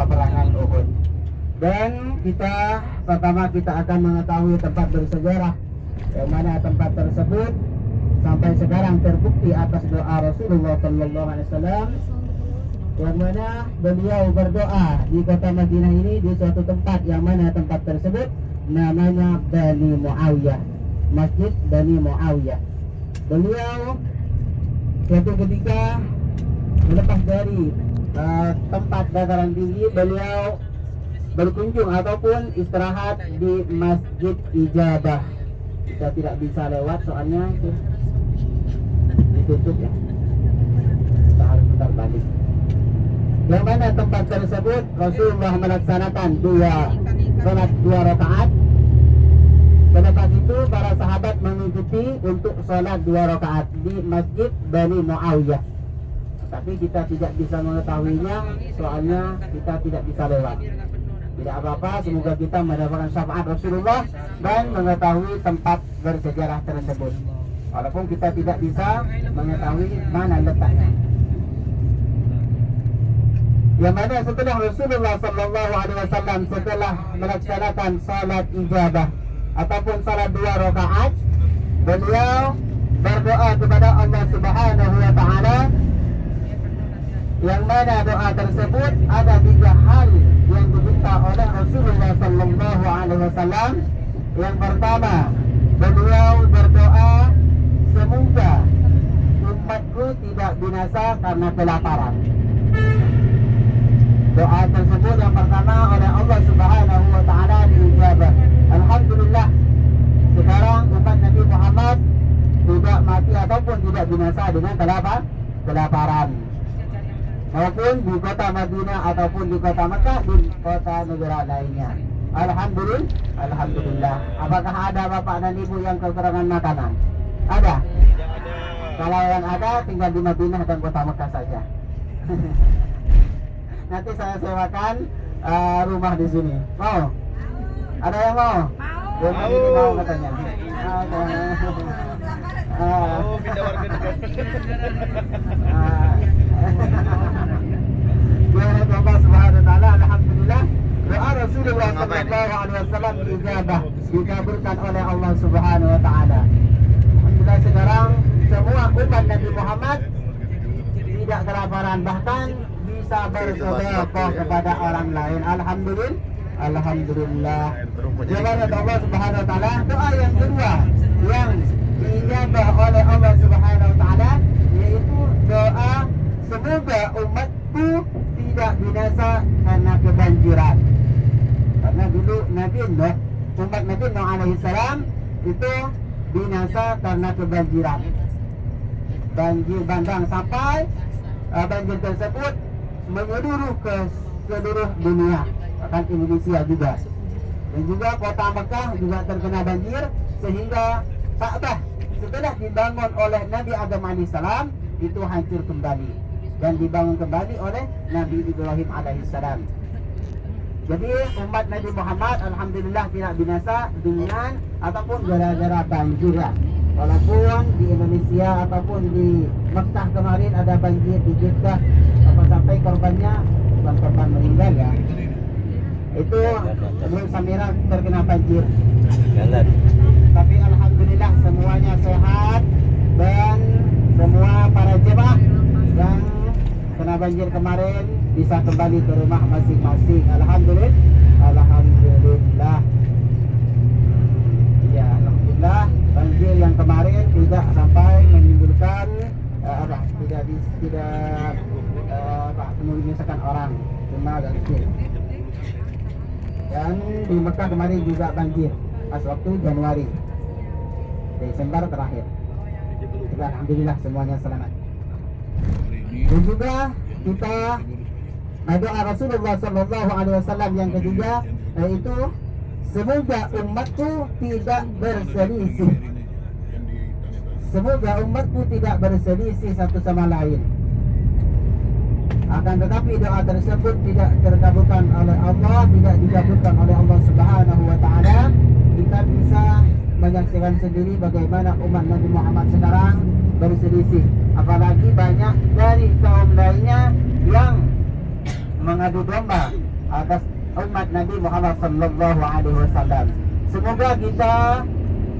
peperangan Uhud. Dan pertama kita akan mengetahui tempat bersejarah yang mana tempat tersebut sampai sekarang terbukti atas doa Rasulullah SAW, yang mana beliau berdoa di kota Madinah ini di suatu tempat yang mana tempat tersebut namanya Bani Muawiyah, Masjid Bani Muawiyah. Beliau suatu ketika melepas dari tempat dataran tinggi, beliau berkunjung ataupun istirahat di Masjid Ijabah. Kita tidak bisa lewat soalnya itu ditutup ya, kita harus putar balik. Yang mana tempat tersebut Rasulullah melaksanakan sholat 2 rakaat. Selepas itu para sahabat mengikuti untuk sholat 2 rakaat di Masjid Bani Muawiyah. Tapi kita tidak bisa mengetahuinya soalnya kita tidak bisa lewat. Tidak apa-apa, semoga kita mendapatkan syafaat Rasulullah dan mengetahui tempat bersejarah tersebut, walaupun kita tidak bisa mengetahui mana letaknya. Yang mana setelah Rasulullah SAW setelah melaksanakan salat ijabah ataupun salat 2 rakaat, beliau berdoa kepada Allah Subhanahu wa Ta'ala, yang mana doa tersebut ada 3 hal yang diminta oleh Rasulullah SAW. Yang pertama, beliau berdoa semoga umatku tidak binasa karena kelaparan. Doa tersebut yang pertama oleh Allah Subhanahu wa Ta'ala diijabah. Alhamdulillah, sekarang umat Nabi Muhammad tidak mati ataupun tidak binasa dengan kelaparan, maupun di kota Madinah ataupun di kota Mekah, di kota negara lainnya. Alhamdulillah. Apakah ada bapak dan ibu yang kekurangan makanan? Ada? Kalau yang ada tinggal di Madinah dan kota Mekah saja. Nanti saya sewakan rumah di sini. Mau? Ada yang mau? Mau. Ini mau katanya. Pindah warga negara. Allah Subhanahu wa Ta'ala, alhamdulillah, doa Rasulullah SAW diijabah, dikabulkan oleh Allah Subhanahu wa Ta'ala. Alhamdulillah, sekarang semua umat Nabi Muhammad tidak kelaparan, bahkan bisa bersedekah kepada orang lain. Alhamdulillah. Jawaban Allah Subhanahu wa Ta'ala. Doa yang kedua yang diijabah oleh Allah Subhanahu wa Ta'ala yaitu doa semoga umatku tidak binasa karena kebanjiran. Karena dulu Nabi Nuh, umat Nabi Nuh alaihissalam itu binasa karena kebanjiran. Banjir bandang sampai banjir tersebut menyeluruh ke seluruh dunia, bahkan Indonesia juga. Dan juga kota Mekah juga terkena banjir, sehingga Ka'bah setelah dibangun oleh Nabi Adam alaihissalam itu hancur kembali dan dibangun kembali oleh Nabi Ibrahim alaihissalam. Jadi umat Nabi Muhammad alhamdulillah tidak binasa dengan ataupun gara-gara banjir ya. Walaupun di Indonesia ataupun di Mekah kemarin ada banjir di Jeddah, sampai korbannya bukan korban meninggal ya, itu belum Samira terkena banjir. Tapi alhamdulillah semuanya sehat dan semua para jemaah yang kena banjir kemarin bisa kembali ke rumah masing-masing. Alhamdulillah. Ya, alhamdulillah banjir yang kemarin tidak sampai menimbulkan menyisakan orang, cuma agak kecil. Dan di Mekah kemarin juga banjir pas waktu Januari, Desember terakhir. Juga alhamdulillah semuanya selamat. Dan juga kita doa Rasulullah SAW yang ketiga yaitu semoga umatku tidak berselisih. Semoga umatku tidak berselisih satu sama lain. Akan tetapi doa tersebut tidak terkabulkan oleh Allah, tidak dikabulkan oleh Allah Subhanahu wa Ta'ala. Kita bisa menyaksikan sendiri bagaimana umat Nabi Muhammad sekarang berselisih. Apalagi banyak dari kaum lainnya yang mengadu domba atas umat Nabi Muhammad sallallahu alaihi wasallam. Semoga kita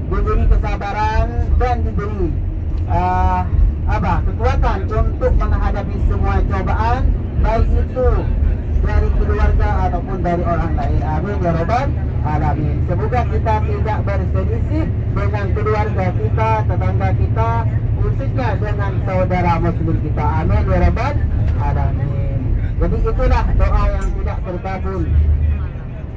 diberi kesabaran dan diberi kekuatan untuk menghadapi semua cobaan, baik itu dari keluarga ataupun dari orang lain. Amin ya rabbal alamin. Semoga kita tidak berselisih dengan keluarga kita, tetangga kita, khususnya dengan saudara muslim kita. Amin ya rabbal alamin. Jadi itulah doa yang tidak terkabul,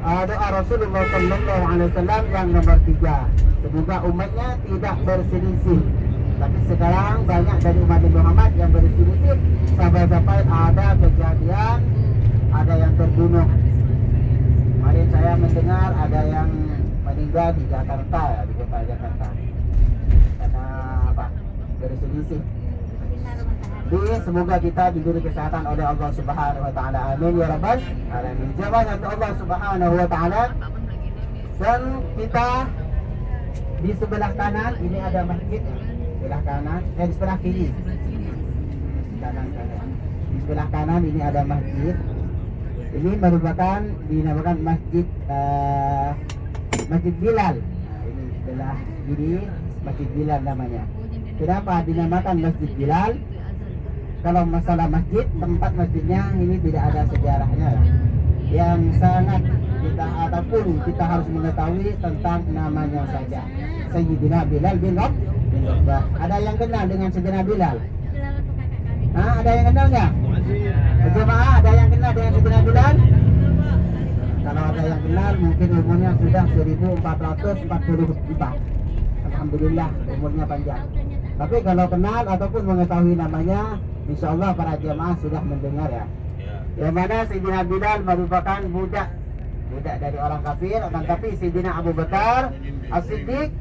doa Rasulullah sallallahu alaihi wasallam yang nomor 3. Semoga umatnya tidak berselisih. Tapi sekarang banyak dari umat Nabi Muhammad yang berselisih, sampai ada kejadian, ada yang terbunuh. Kemarin saya mendengar ada yang meninggal di Jakarta, di kota Jakarta, karena berselisih. Jadi semoga kita diberi kesehatan oleh Allah Subhanahu wa taala. Amin ya rabbal alamin. Jamaah Allah Subhanahu wa taala. Dan kita di sebelah kanan ini ada masjid, sebelah kanan, di sebelah kiri. Kanan. Di sebelah kanan ini ada masjid. Ini merupakan dinamakan Masjid Bilal. Ini sebelah kiri Masjid Bilal namanya. Kenapa dinamakan Masjid Bilal? Kalau masalah masjid, tempat masjidnya ini tidak ada sejarahnya. Yang sangat kita ataupun kita harus mengetahui tentang namanya saja. Sayyidina Bilal bin Rabah. Ada yang kenal dengan Sayyidina Bilal? Ada yang kenal nggak? Jemaah, ada yang kenal dengan Sayyidina Bilal? Kalau ada yang kenal, mungkin umurnya sudah 1444. Alhamdulillah, umurnya panjang. Tapi kalau kenal ataupun mengetahui namanya, insya Allah para jemaah sudah mendengar ya. Yang mana Sayyidina Bilal merupakan budak dari orang kafir, akan tapi Sayyidina Abu Bakar As-Siddiq,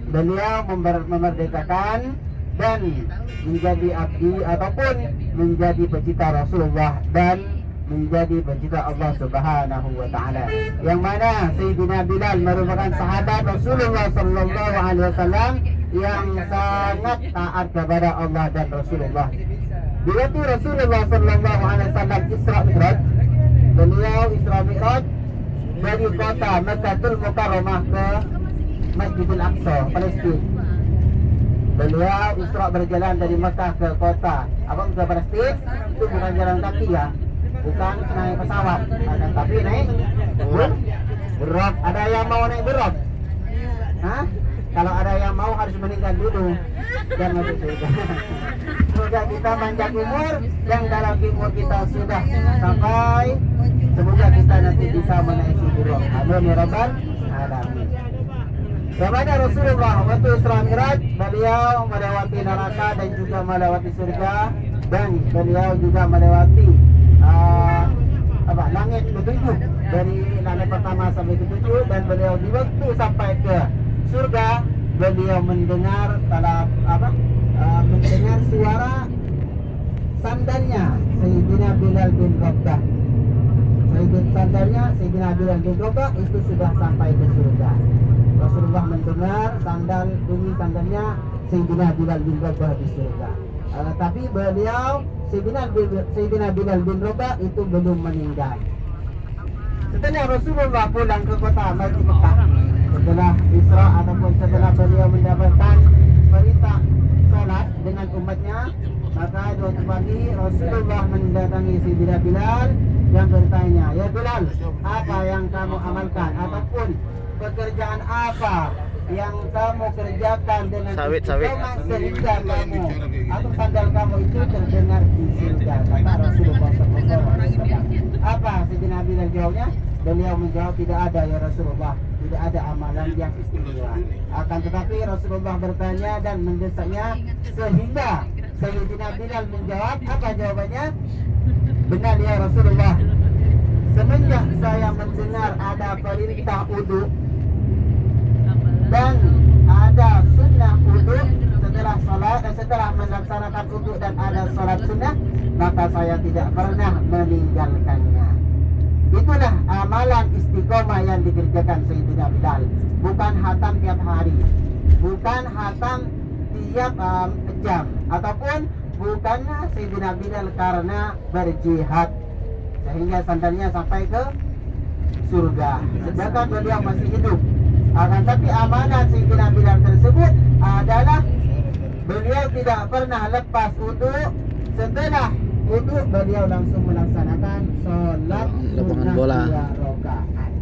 beliau memerdekakan dan menjadi abdi ataupun menjadi pecinta Rasulullah dan menjadi pecinta Allah Subhanahu wa taala. Yang mana Sayyidina Bilal merupakan sahabat Rasulullah sallallahu alaihi wasallam yang sangat taat kepada Allah dan Rasulullah. Bila itu Rasulullah sallallahu alaihi wasallam Isra Mi'raj, beliau Isra Mi'raj dari kota Makkahul Mukarramah ke Masjidil Aqsa, Palestina. Beliau Isra berjalan dari Makkah ke kota ke Palestina. Itu bukan jalan kaki ya, bukan naik pesawat, akan tapi naik berok. Ada yang mau naik berok? Kalau ada yang mau harus meninggal dulu dan masuk surga. Semoga kita panjang umur, yang dalam umur kita sudah sampai. Semoga kita nanti bisa menaiki berok. Amin ya rabbal alamin. Kepada Rasulullah waktu Isra Mi'raj, beliau melewati neraka dan juga melewati surga, dan beliau juga melewati langit ketujuh, dari langit pertama sampai ketujuh, dan beliau di waktu sampai ke surga, beliau mendengar mendengar suara sandalnya Sayyidina Bilal bin Rabah. Sandalnya Sayyidina Bilal bin Rabah itu sudah sampai ke surga. Rasulullah mendengar sandalnya Sayyidina Bilal bin Rabah di surga. Tapi beliau Sayyidina Bilal bin Rabah itu belum meninggal. Setelah Rasulullah pulang ke kota Mekah, setelah Isra ataupun setelah beliau mendapatkan perintah salat dengan umatnya, maka suatu pagi Rasulullah mendatangi Sayyidina Bilal yang bertanya, "Ya Bilal, apa yang kamu amalkan ataupun pekerjaan apa yang kamu kerjakan dengan istiqomah sehingga kamu atau sandal kamu itu terdengar di surga?" Kata Rasulullah SAW. Apa Sayyidina Bilal jawabnya? Beliau menjawab, "Tidak ada ya Rasulullah, tidak ada amalan yang istimewa." Akan tetapi Rasulullah bertanya dan mendesaknya, sehingga Sayyidina Bilal menjawab, apa jawabannya? "Benar ya Rasulullah, semenjak saya mendengar ada perintah wudu dan ada sunnah wudu setelah salat dan setelah melaksanakan wudu dan ada salat sunnah, maka saya tidak pernah meninggalkannya." Itulah amalan istiqomah yang dikerjakan Sayyidina Bilal. Bukan hatam tiap hari, bukan hatam tiap jam, ataupun bukannya Sayyidina Bilal karena berjihad. sehingga sandalnya sampai ke surga. Sedangkan beliau masih hidup. Akan tapi amanat Sayyidina Bilal tersebut adalah beliau tidak pernah lepas wudu. Setelah wudu beliau langsung melaksanakan sholat Lapangan sunnah bola. 2 rakaat.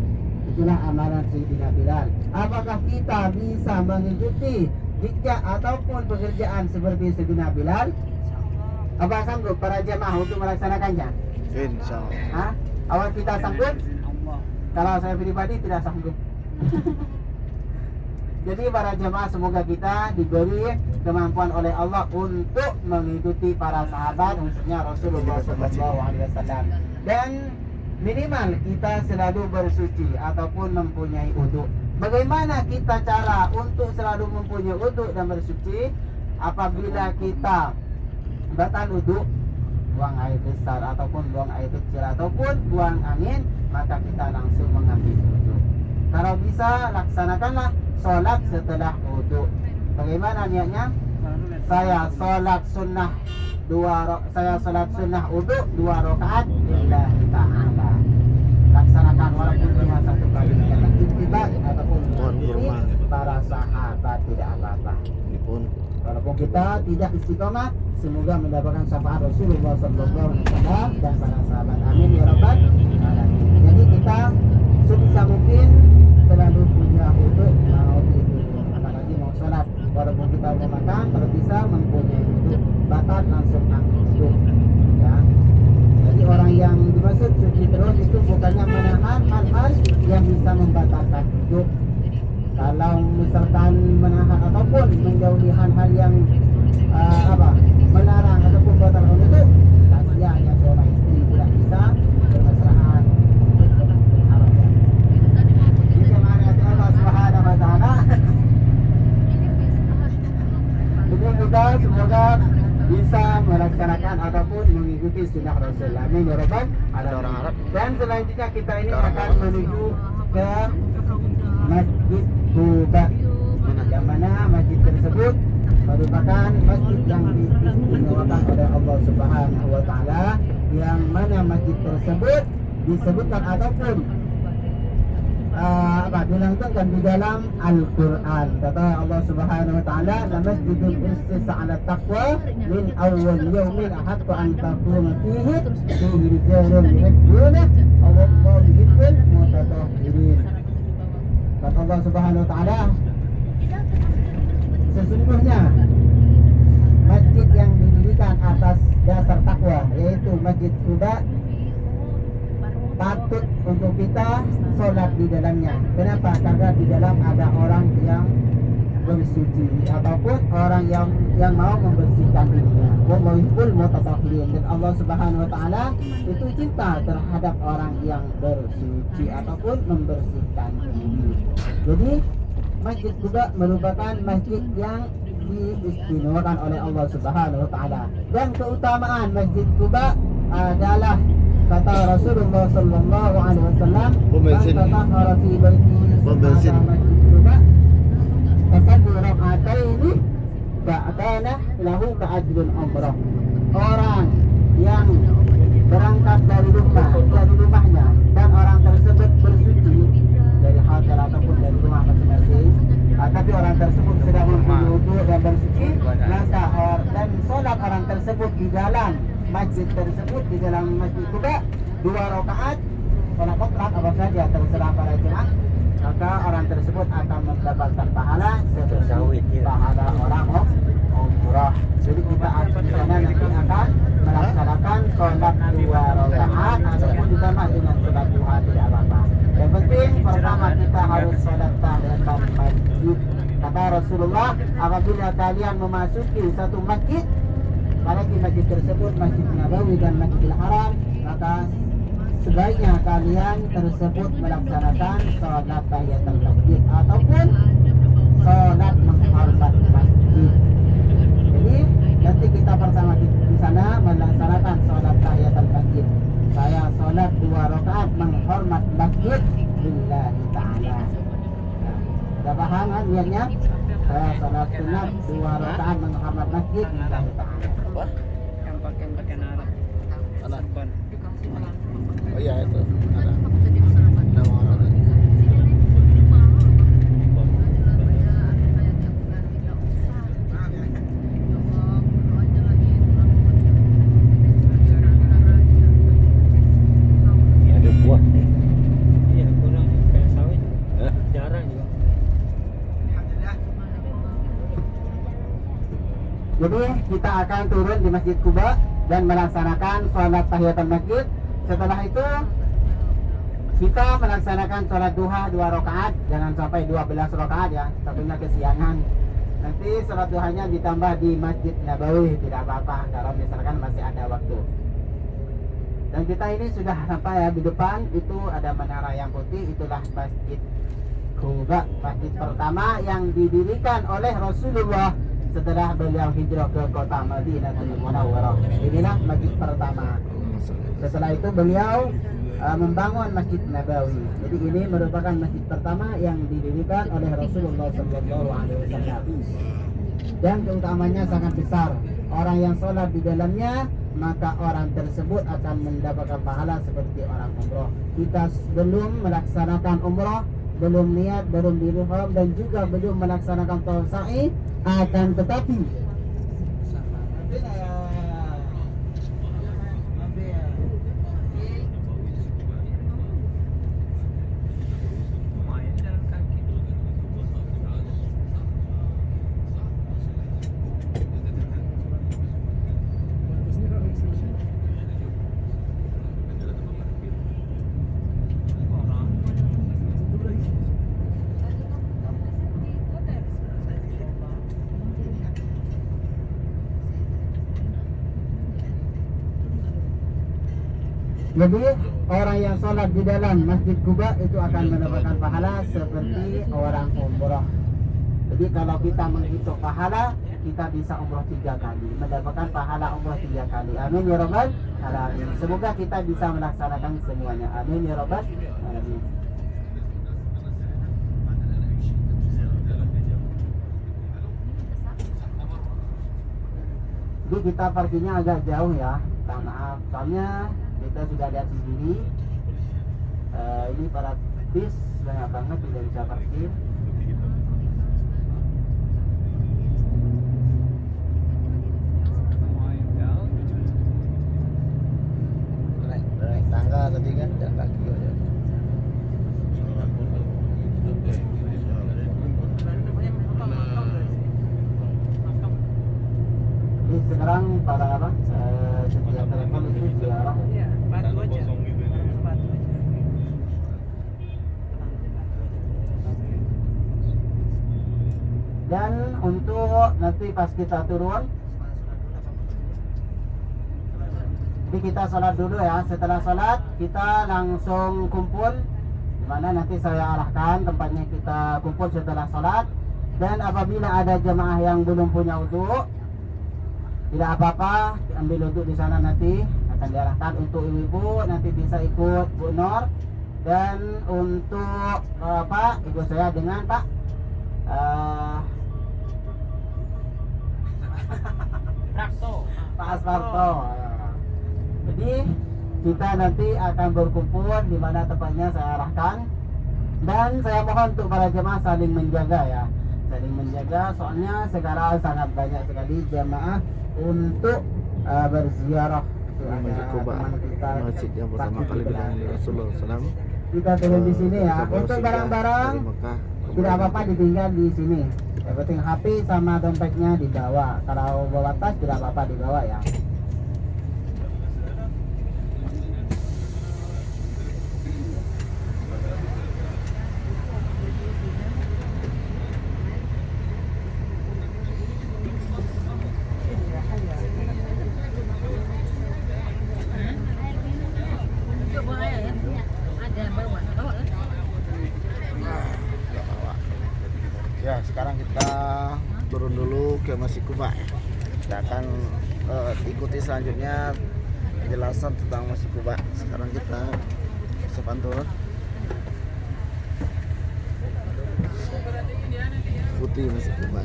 Itulah amanat Sayyidina Bilal. Apakah kita bisa mengikuti jejak ataupun pekerjaan seperti Sayyidina Bilal? Apa sanggup para jemaah untuk melaksanakannya? Insya Allah. Hah? Awal kita sanggup? Kalau saya pribadi tidak sanggup. Jadi para jemaah semoga kita diberi kemampuan oleh Allah untuk mengikuti para sahabat, khususnya Rasulullah SAW. Dan minimal kita selalu bersuci ataupun mempunyai uduk. Bagaimana kita cara untuk selalu mempunyai uduk dan bersuci? Apabila kita batal uduk, buang air besar ataupun buang air kecil ataupun buang angin, maka kita langsung mengambil wudhu. Kalau bisa laksanakanlah sholat setelah wudhu. Bagaimana niatnya? Saya sholat sunnah wudhu 2 rakaat lillahi ta'ala. Laksanakan walaupun cuma 1 kali karena ittiba ataupun mengikuti para sahabat, tidak apa-apa. Walaupun kita tidak istiqomah, semoga mendapatkan syafaat Rasulullah SAW dan para sahabat. Amin ya rabbal alamin. Jadi kita sebisa mungkin selalu punya wudu mau itu, apalagi mau sholat. Walaupun kita mau makan, kalau bisa mempunyai wudu, batal langsung ambil wudu. Ya. Jadi orang yang dimaksud suci terus itu bukannya menahan hal-hal yang bisa membatalkan wudu. Kalau misalkan menahan ataupun menjauhi hal-hal yang melarang ataupun batalkan itu, kasihannya seorang istri tidak bisa bermesraan haram. Ini jemaah Allah Subhanahu wa taala. Jadi kita semoga bisa melaksanakan ataupun mengikuti sunnah Rasul. Amin ya rabbal alamin. Dan selanjutnya kita ini akan menuju ke Masjid Quba, yang mana masjid tersebut merupakan masjid yang diistimewakan oleh Allah Subhanahu wa taala, yang mana masjid tersebut disebutkan ataupun dilangsungkan di dalam Al-Qur'an. Kata Allah Subhanahu wa taala, "La masjidun ussisa 'ala taqwa min awwal yawmin ahaqqu an taquma fihi rijalun yuhibbuna Allahu yuhibbul mutatahhirin." Kata Allah Subhanahu wa taala, sesungguhnya masjid yang didirikan atas dasar takwa, yaitu Masjid Quba, patut untuk kita sholat di dalamnya. Kenapa? Karena di dalam ada orang yang bersuci ataupun orang yang mau membersihkan dirinya. Wallahu yuhibbul mutatahhirin. Dan Allah Subhanahu wa taala itu cinta terhadap orang yang bersuci ataupun membersihkan diri. Jadi Masjid Quba merupakan masjid yang diistimewakan oleh Allah Subhanahu wa taala. Dan keutamaan Masjid Quba adalah kata Rasulullah sallallahu alaihi wasallam, "Man tatahhara fi baitihi Masjid Quba fasalli rak'ataini fa'atana lahu ka'ajrul umrah." Orang yang berangkat dari rumahnya dan orang tersebut bersuci dari hotel ataupun dari rumah masing-masing, tapi orang tersebut sedang mempunyai wudu dan bersuci, maka dan sholat orang tersebut di dalam masjid tersebut, di dalam Masjid Quba 2 rakaat sholat mutlak apa saja terserah para jemaah, maka orang tersebut akan mendapatkan pahala seperti pahala orang umrah. Jadi kita nanti akan melaksanakan sholat 2 rakaat ataupun ditambah dengan sholat duha, tidak apa-apa. Yang penting pertama kita harus sholat tahiyatul masjid. Kata Rasulullah, apabila kalian memasuki satu masjid, apalagi masjid tersebut Masjid Nabawi dan Masjidil Haram, maka sebaiknya kalian tersebut melaksanakan sholat tahiyatul masjid ataupun sholat menghormat masjid. Jadi nanti kita pertama di sana melaksanakan sholat tahiyatul masjid. Saya sholat 2 rakaat menghormat masjid lillahi ta'ala. Nah, sudah paham kan niatnya? Saya sholat sunat 2 rakaat menghormat masjid lillahi ta'ala. Yang pakai Arab. Serban. Oh iya itu ada nama orang. Ada buah nih. Iya, kurang kayak sawit Eh? jarang juga. Jadi kita akan turun di Masjid Quba dan melaksanakan sholat tahiyatul masjid. Setelah itu kita melaksanakan sholat duha 2 rakaat, jangan sampai 12 rakaat ya, takutnya kesiangan. Nanti sholat duhanya ditambah di Masjid Nabawi, tidak apa-apa kalau misalkan masih ada waktu. Dan kita ini sudah sampai ya, di depan itu ada menara yang putih, itulah Masjid Quba, masjid pertama yang didirikan oleh Rasulullah setelah beliau hijrah ke kota Madinatul Munawwarah. Inilah masjid pertama. Setelah itu beliau membangun Masjid Nabawi. Jadi ini merupakan masjid pertama yang didirikan oleh Rasulullah SAW. Dan keutamanya sangat besar. Orang yang sholat di dalamnya, maka orang tersebut akan mendapatkan pahala seperti orang umroh. Kita belum melaksanakan umroh, belum niat, belum diriham, dan juga belum melaksanakan tawaf sa'i, akan tetapi jadi orang yang sholat di dalam Masjid Quba itu akan mendapatkan pahala seperti orang umroh. Jadi kalau kita menghitung pahala, kita bisa umroh 3 kali, mendapatkan pahala umroh 3 kali. Amin ya rabbal alamin. Semoga kita bisa melaksanakan semuanya. Amin ya rabbal alamin. Jadi kita parkirnya agak jauh ya, minta maaf. Soalnya kita sudah lihat sendiri, ini para bis banyak banget tidak bisa parkir. Naik tangga tadi kan jalan kaki aja. Jadi sekarang para apa? Setiap telepon itu ziarah. Iya, batu aja. Batu aja. Dan untuk nanti pas kita turun, jadi kita sholat dulu ya. Setelah sholat kita langsung kumpul, dimana nanti saya arahkan tempatnya kita kumpul setelah sholat. Dan apabila ada jemaah yang belum punya wudhu, tidak apa-apa, ambil wudhu di sana, nanti akan diarahkan. Untuk ibu-ibu nanti bisa ikut Bu Nur, dan untuk Pak, ibu saya dengan Pak Pak Asparto. Jadi kita nanti akan berkumpul di mana tempatnya saya arahkan. Dan saya mohon untuk para jemaah saling menjaga ya, saling menjaga, soalnya sekarang sangat banyak sekali jemaah untuk berziarah. Masjid Quba, masjid yang pertama kali dibangun Rasulullah SAW. Kita turun di sini ya. Untuk barang-barang tidak apa-apa ditinggal di sini. Yang penting HP sama dompetnya dibawa. Kalau bawa tas tidak apa-apa dibawa ya. Ya, sekarang kita turun dulu ke Masjid Quba. Kita akan ikuti selanjutnya penjelasan tentang Masjid Quba. Sekarang kita sepan turun. Putih Masjid Quba.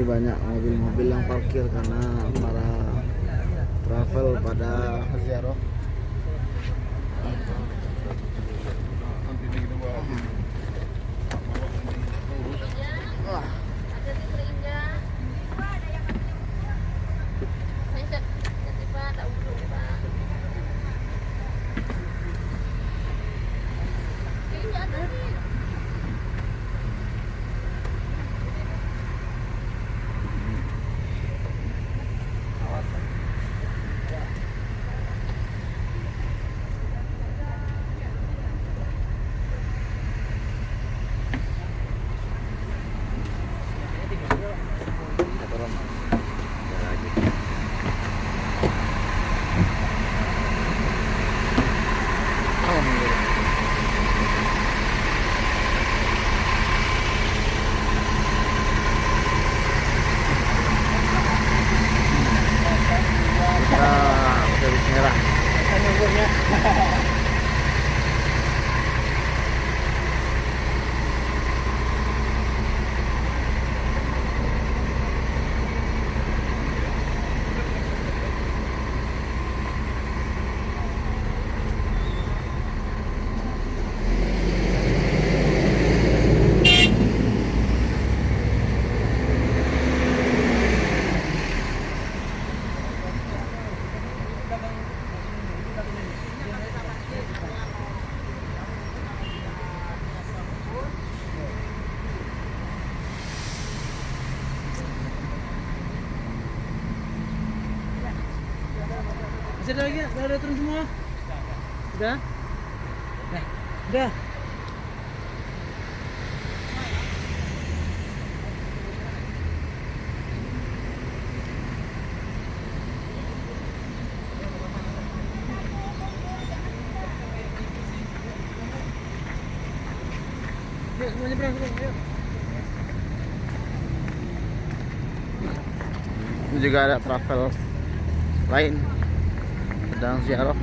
Ini banyak mobil-mobil yang parkir karena para travel pada ziarah. Masih ada lagi ya? Udah turun semua? Udah? Udah. Yuk, semua nyebrang, yuk. Ini juga ada travel lain sedang ziarah.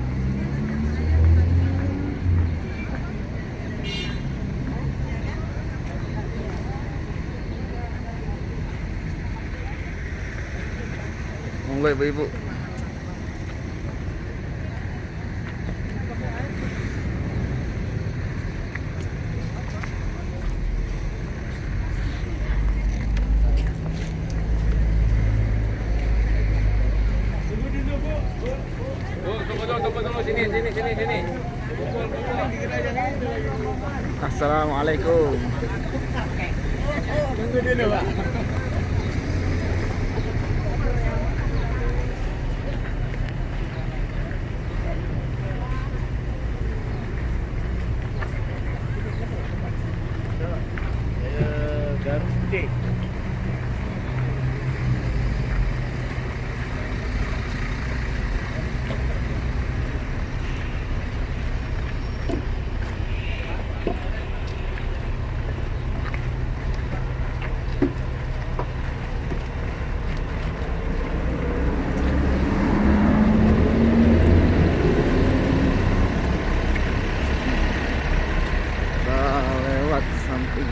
Monggo ibu-ibu. Sini. Assalamualaikum. Tunggu dulu, Pak. Ganti. Lewat samping.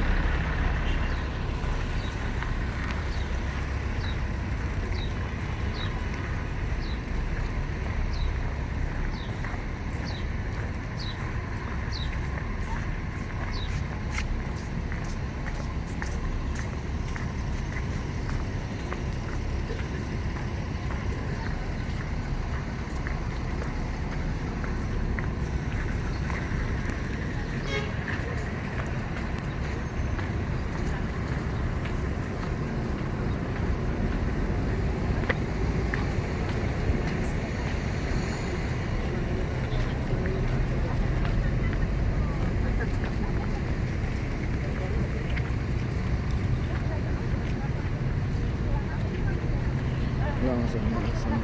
Langsung langsung.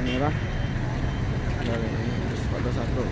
Merah dari pada satu.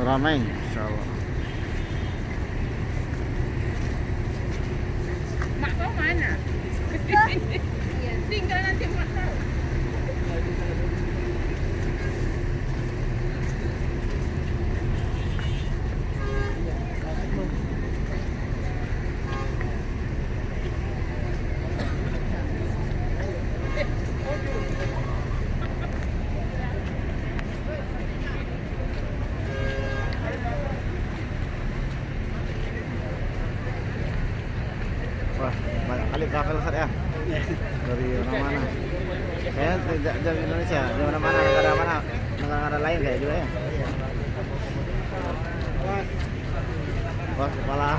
ramai insyaallah. Mak kau mana? Tinggal nanti mak kau. Wah, banyak kali travel Ustaz ya. Dari mana-mana. Saya tidak dari Indonesia, di mana-mana, negara lain kayak juga ya. Wah, kepala.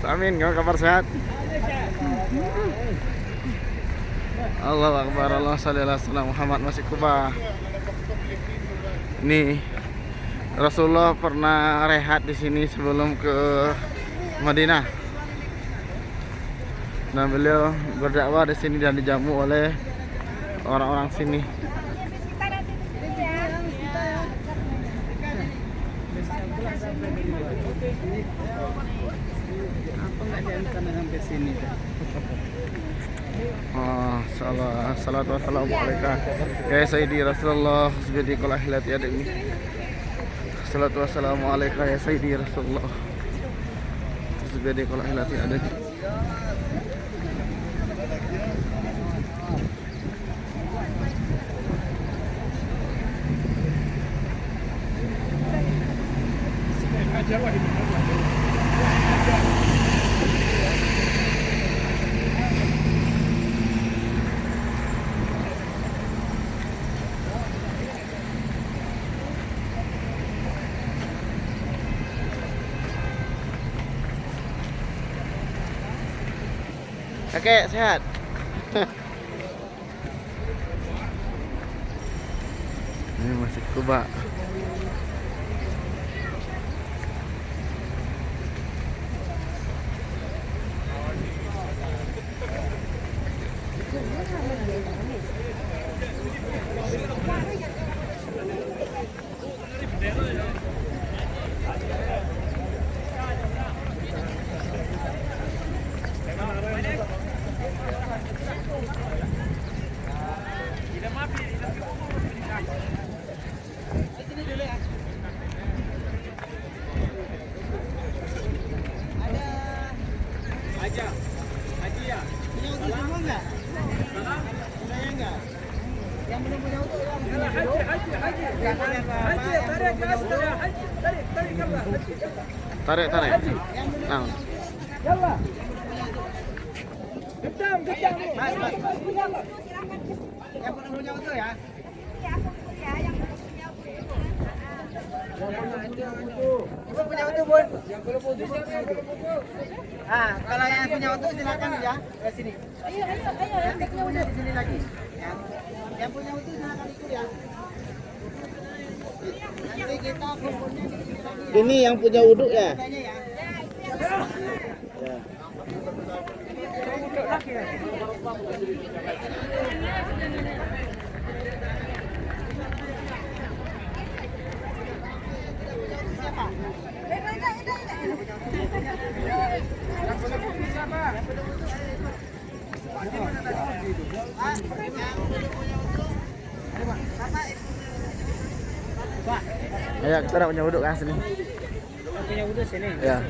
Amin, gimana kabar sehat? Allahu Akbar, Allah sallallahu alaihi wasallam Muhammad masih Kuba. Ini Rasulullah pernah rehat di sini sebelum ke Madinah. Dan beliau berdakwah di sini dan dijamu oleh orang-orang sini. Sampai sini. Salatu wassalamu alaika ya sayyidi Rasulullah hasbidi qul ahlat yadimi. Salatu wassalamu alaika ya sayyidi Rasulullah hasbidi qul ahlat yadimi. Kakek sehat? Ini masih Kuba. Tarik. Nah. Mas. Yang punya auto ya? Ibu punya auto, Bun? Yang belum punya auto. Ah, kalau yang punya auto silakan ya ke sini. Ayo. Nanti punya di sini lagi. Yang punya auto silakan ikut ya. Nanti kita kumpulnya di sini lagi. Ini yang punya wudhu ya? Ya. Ya, kita udah punya wudhu kan sini. Punya wudhu sini. Ya.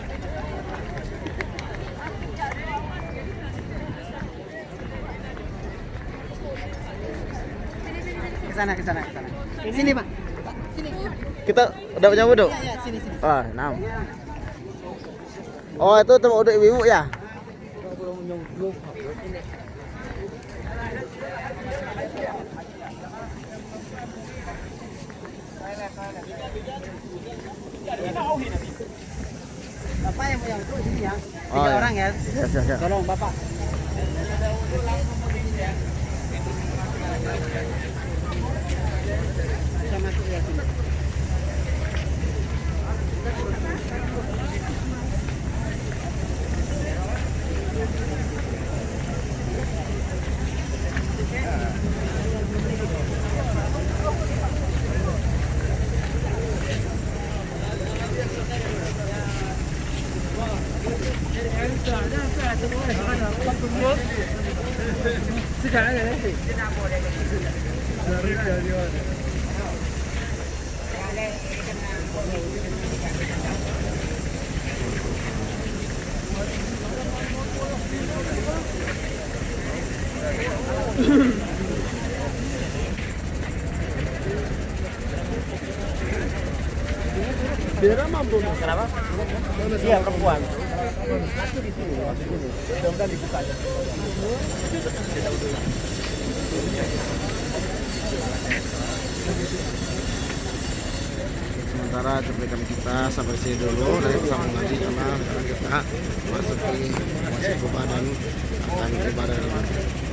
ke sana. Sini, Pak. Sini. Kita udah punya wudhu? Ya, sini. Ah, 6. Oh, itu tempat wudhu ibu ya? Bapak yang punya itu sini ya. 3 Oh, iya. orang ya. Siap. Tolong, Bapak. Bisa masuk ya sini. Kenapa? Iya, perempuan. Sementara cuplikan kita sampai sini dulu, dan sambung lagi karena sekarang kita masuk di Masjid Kuba dan akan ibadah.